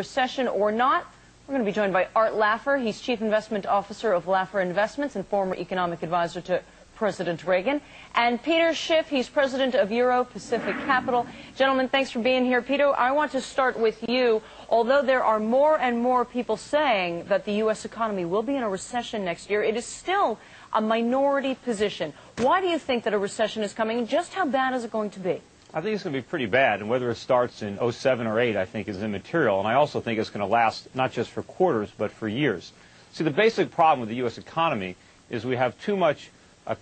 recession or not? We're going to be joined by Art Laffer. He's Chief Investment Officer of Laffer Investments and former economic advisor to President Reagan. And Peter Schiff, he's president of Euro Pacific Capital. Gentlemen, thanks for being here. Peter, I want to start with you. Although there are more and more people saying that the U.S. economy will be in a recession next year, it is still a minority position. Why do you think that a recession is coming, and just how bad is it going to be? I think it's going to be pretty bad, and whether it starts in 07 or 8, I think is immaterial, and I also think it's going to last not just for quarters, but for years. See, the basic problem with the U.S. economy is we have too much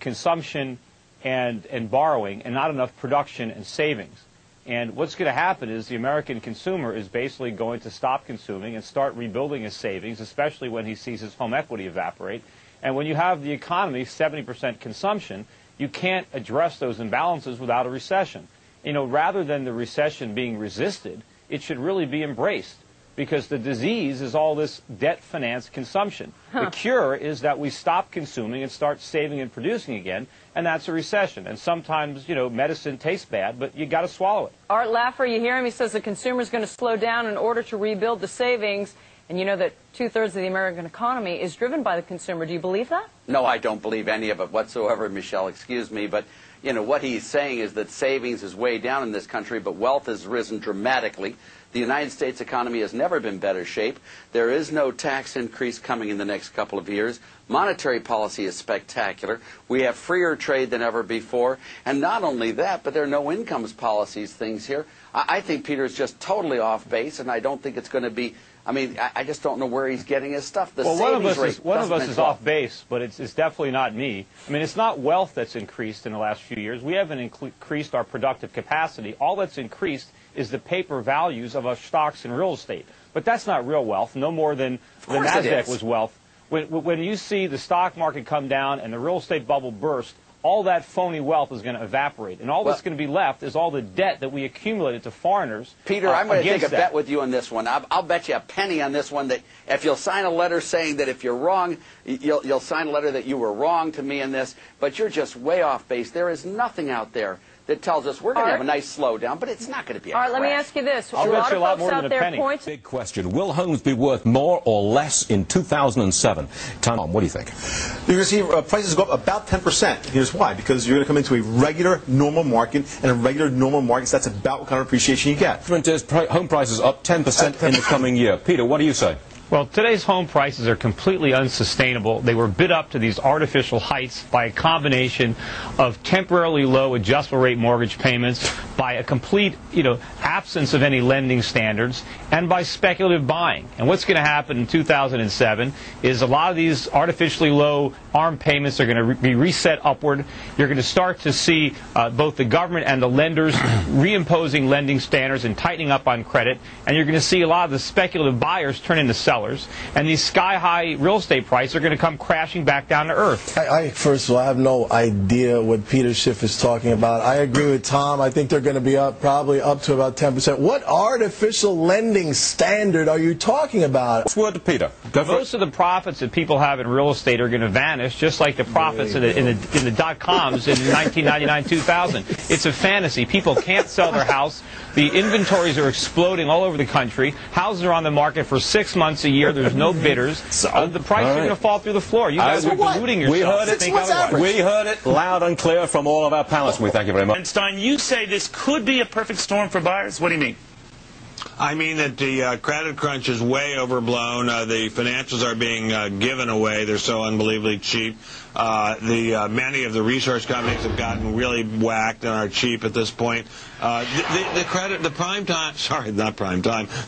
consumption and borrowing and not enough production and savings. And what's going to happen is the American consumer is basically going to stop consuming and start rebuilding his savings, especially when he sees his home equity evaporate. And when you have the economy 70% consumption, you can't address those imbalances without a recession. You know, rather than the recession being resisted, it should really be embraced, because the disease is all this debt-financed consumption. The cure is that we stop consuming and start saving and producing again, and that's a recession. And sometimes, you know, medicine tastes bad, but you got to swallow it. Art Laffer, you hear him? He says the consumer's going to slow down in order to rebuild the savings. And you know that 2/3 of the American economy is driven by the consumer. Do you believe that? No, I don't believe any of it whatsoever, Michelle. Excuse me. But, you know, what he's saying is that savings is way down in this country, but wealth has risen dramatically. The United States economy has never been in better shape. There is no tax increase coming in the next couple of years. Monetary policy is spectacular. We have freer trade than ever before. And not only that, but there are no incomes policies things here. I think Peter's just totally off base, and I don't think it's going to be... I mean, I just don't know where he's getting his stuff. The one of us is off wealth. base, but it's definitely not me. I mean, it's not wealth that's increased in the last few years. We haven't increased our productive capacity. All that's increased is the paper values of our stocks and real estate. But that's not real wealth, no more than the NASDAQ was wealth. When you see the stock market come down and the real estate bubble burst, all that phony wealth is going to evaporate. And all that's going to be left is all the debt that we accumulated to foreigners. Peter, I'm going to take a bet with you on this one. I'll bet you a penny on this one that if you'll sign a letter saying that if you're wrong, you'll sign a letter that you were wrong to me in this, but you're just way off base. There is nothing out there that tells us we're going to have a nice slowdown, but it's not going to be a crash. Let me ask you this. I'll bet you a lot more than a penny. Big question. Will homes be worth more or less in 2007? Tom, what do you think? You're going to see prices go up about 10%. Here's why. Because you're going to come into a regular, normal market, and in regular, normal markets, that's about what kind of appreciation you get. Home prices up 10% in the coming year. Peter, what do you say? Well, today's home prices are completely unsustainable. They were bid up to these artificial heights by a combination of temporarily low adjustable rate mortgage payments, by a complete, absence of any lending standards, and by speculative buying. And what's going to happen in 2007 is a lot of these artificially low ARM payments are going to be reset upward. You're going to start to see both the government and the lenders reimposing lending standards and tightening up on credit. And you're going to see a lot of the speculative buyers turn into sellers. And these sky-high real estate prices are going to come crashing back down to earth. First of all, I have no idea what Peter Schiff is talking about. I agree with Tom. I think they're going to be probably up to about 10%. What artificial lending standard are you talking about? What's word to Peter? Most of the profits that people have in real estate are going to vanish, just like the profits in the dot-coms in 1999-2000. It's a fantasy. People can't sell their house. The inventories are exploding all over the country. Houses are on the market for 6 months a year. There's no bidders. The prices are going to fall through the floor. You guys are deluding yourself. We heard it. We heard it loud and clear from all of our panelists. We thank you very much. And Stein, you say this could be a perfect storm for buyers. What do you mean? I mean that the credit crunch is way overblown. The financials are being given away. They're so unbelievably cheap. Many of the research companies have gotten really whacked and are cheap at this point. The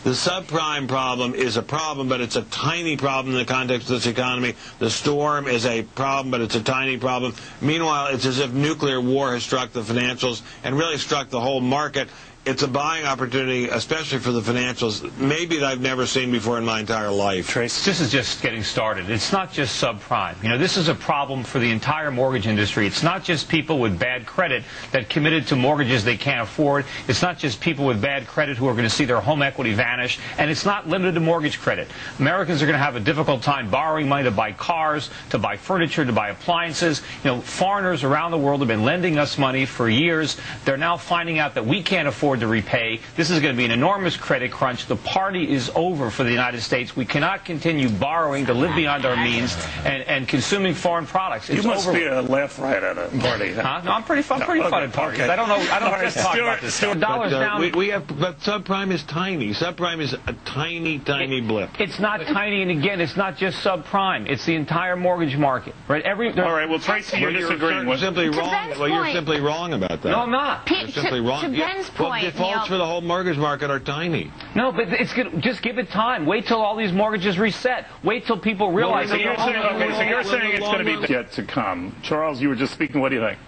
subprime problem is a problem, but it's a tiny problem in the context of this economy. The storm is a problem, but it's a tiny problem. Meanwhile, it's as if nuclear war has struck the financials and really struck the whole market. It's a buying opportunity, especially for the financials, maybe that I've never seen before in my entire life. Trace, this is just getting started. It's not just subprime. This is a problem for the entire mortgage industry. It's not just people with bad credit that committed to mortgages they can't afford. It's not just people with bad credit who are going to see their home equity vanish. And it's not limited to mortgage credit. Americans are going to have a difficult time borrowing money to buy cars, to buy furniture, to buy appliances. Foreigners around the world have been lending us money for years. They're now finding out that we can't afford afford to repay. This is going to be an enormous credit crunch. The party is over for the United States. We cannot continue borrowing to live beyond our means and consuming foreign products. It's you must over. be a laugh right at a party. Huh? No, I'm pretty fun at parties. Okay. I don't just talk about this. The dollar's down. But subprime is tiny. Subprime is a tiny blip. It's not tiny, and again, it's not just subprime. It's the entire mortgage market, right? All right. Well, Tracy, you're disagreeing with. Simply wrong. Well, you're simply wrong about that. No, I'm not. You're simply wrong. To Ben's point, defaults for the whole mortgage market are tiny. No, but it's good. Just give it time. Wait till all these mortgages reset. Wait till people realize. So you're saying it's going to be yet to come. Charles, you were just speaking. What do you think?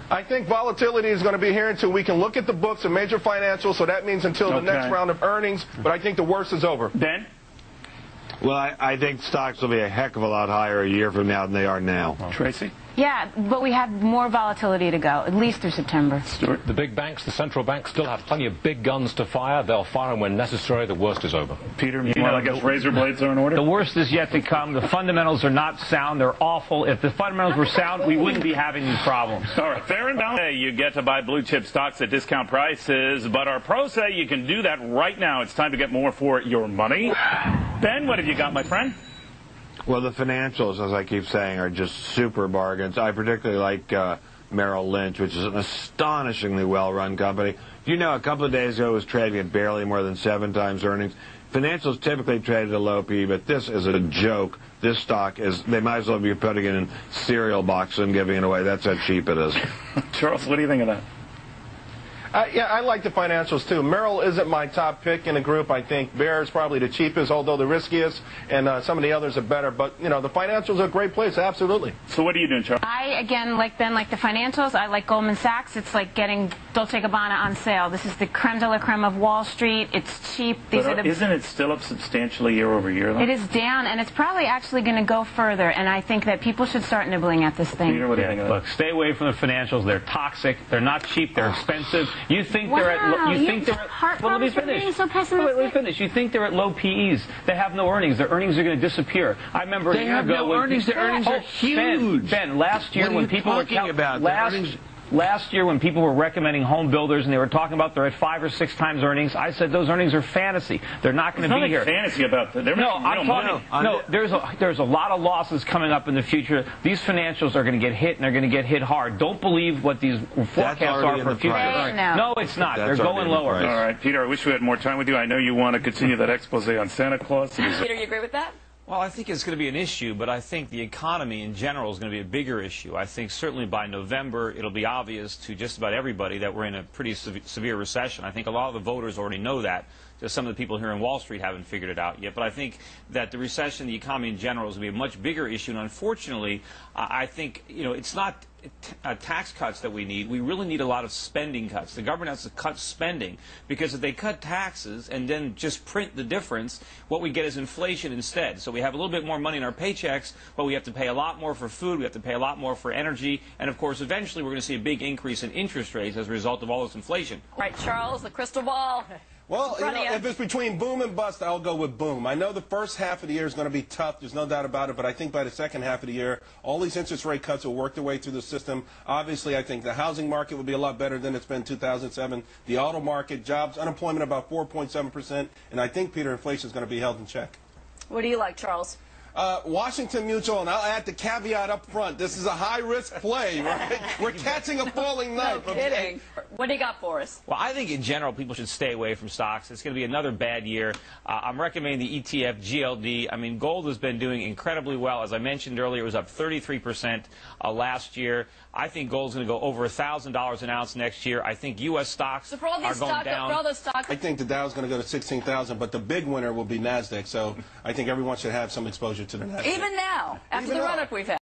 I think volatility is going to be here until we can look at the books of major financials, so that means until the next round of earnings, but I think the worst is over. Ben? Well, I think stocks will be a heck of a lot higher a year from now than they are now. Tracy? Yeah, but we have more volatility to go, at least through September. Stuart? The big banks, the central banks, still have plenty of big guns to fire. They'll fire them when necessary. The worst is over. Peter, I guess razor blades are in order? The worst is yet to come. The fundamentals are not sound. They're awful. If the fundamentals were sound, we wouldn't be having these problems. All right, fair and balanced. You get to buy blue chip stocks at discount prices, but our pros say you can do that right now. It's time to get more for your money. Ben, what have you got, my friend? Well, the financials, as I keep saying, are just super bargains. I particularly like Merrill Lynch, which is an astonishingly well-run company. You know, a couple of days ago it was trading at barely more than 7 times earnings. Financials typically trade at a low P, but this is a joke. This stock is, they might as well be putting it in cereal boxes and giving it away. That's how cheap it is. Charles, what do you think of that? Yeah, I like the financials, too. Merrill isn't my top pick in the group. I think Bear is probably the cheapest, although the riskiest, and some of the others are better. But, you know, the financials are a great place, absolutely. So what are you doing, Charles? I, again, like Ben, like the financials. I like Goldman Sachs. It's like getting Dolce & Gabbana on sale. This is the creme de la creme of Wall Street. It's cheap. Isn't it still up substantially year over year, though? It is down, and it's probably actually going to go further, and I think that people should start nibbling at this thing. Peter, what do you think of that? Look, stay away from the financials. They're toxic. They're not cheap. They're expensive. You think they're at well, let me finish. So pessimistic. Let me finish. You think they're at low PEs. They have no earnings. Their earnings are going to disappear. I remember a year ago. No earnings. Their earnings are huge. Ben, last year when people were talking about last year when people were recommending home builders and they were talking about they're at 5 or 6 times earnings, I said those earnings are fantasy. They're not going to be here. Fantasy about that. No, I'm talking. No, there's a lot of losses coming up in the future. These financials are going to get hit, and they're going to get hit hard. Don't believe what these forecasts are for future. No, it's not. They're going lower. All right, Peter, I wish we had more time with you. I know you want to continue that expose on Santa Claus. Peter, you agree with that? Well, I think it's going to be an issue, but I think the economy in general is going to be a bigger issue. I think certainly by November it'll be obvious to just about everybody that we're in a pretty severe recession. I think a lot of the voters already know that. Just some of the people here in Wall Street haven't figured it out yet. But I think that the recession, the economy in general, is going to be a much bigger issue. And unfortunately, I think, you know, it's not tax cuts that we need. We really need a lot of spending cuts. The government has to cut spending, because if they cut taxes and then just print the difference, what we get is inflation instead. So we have a little bit more money in our paychecks, but we have to pay a lot more for food, we have to pay a lot more for energy, and of course eventually we're going to see a big increase in interest rates as a result of all this inflation. Right, Charles, the crystal ball. Well, you know, if it's between boom and bust, I'll go with boom. I know the first half of the year is going to be tough. There's no doubt about it. But I think by the second half of the year, all these interest rate cuts will work their way through the system. Obviously, I think the housing market will be a lot better than it's been in 2007. The auto market, jobs, unemployment about 4.7%. And I think, Peter, inflation is going to be held in check. What do you like, Charles? Washington Mutual, and I'll add the caveat up front. This is a high-risk play, right? We're catching a falling knife. No kidding. What do you got for us? Well, I think in general people should stay away from stocks. It's going to be another bad year. I'm recommending the ETF GLD. I mean, gold has been doing incredibly well. As I mentioned earlier, it was up 33% last year. I think gold's going to go over $1,000 an ounce next year. I think U.S. stocks are going down. For all those stocks, I think the Dow's going to go to 16,000, but the big winner will be NASDAQ. So I think everyone should have some exposure to the NASDAQ. even now, after the run-up we've had.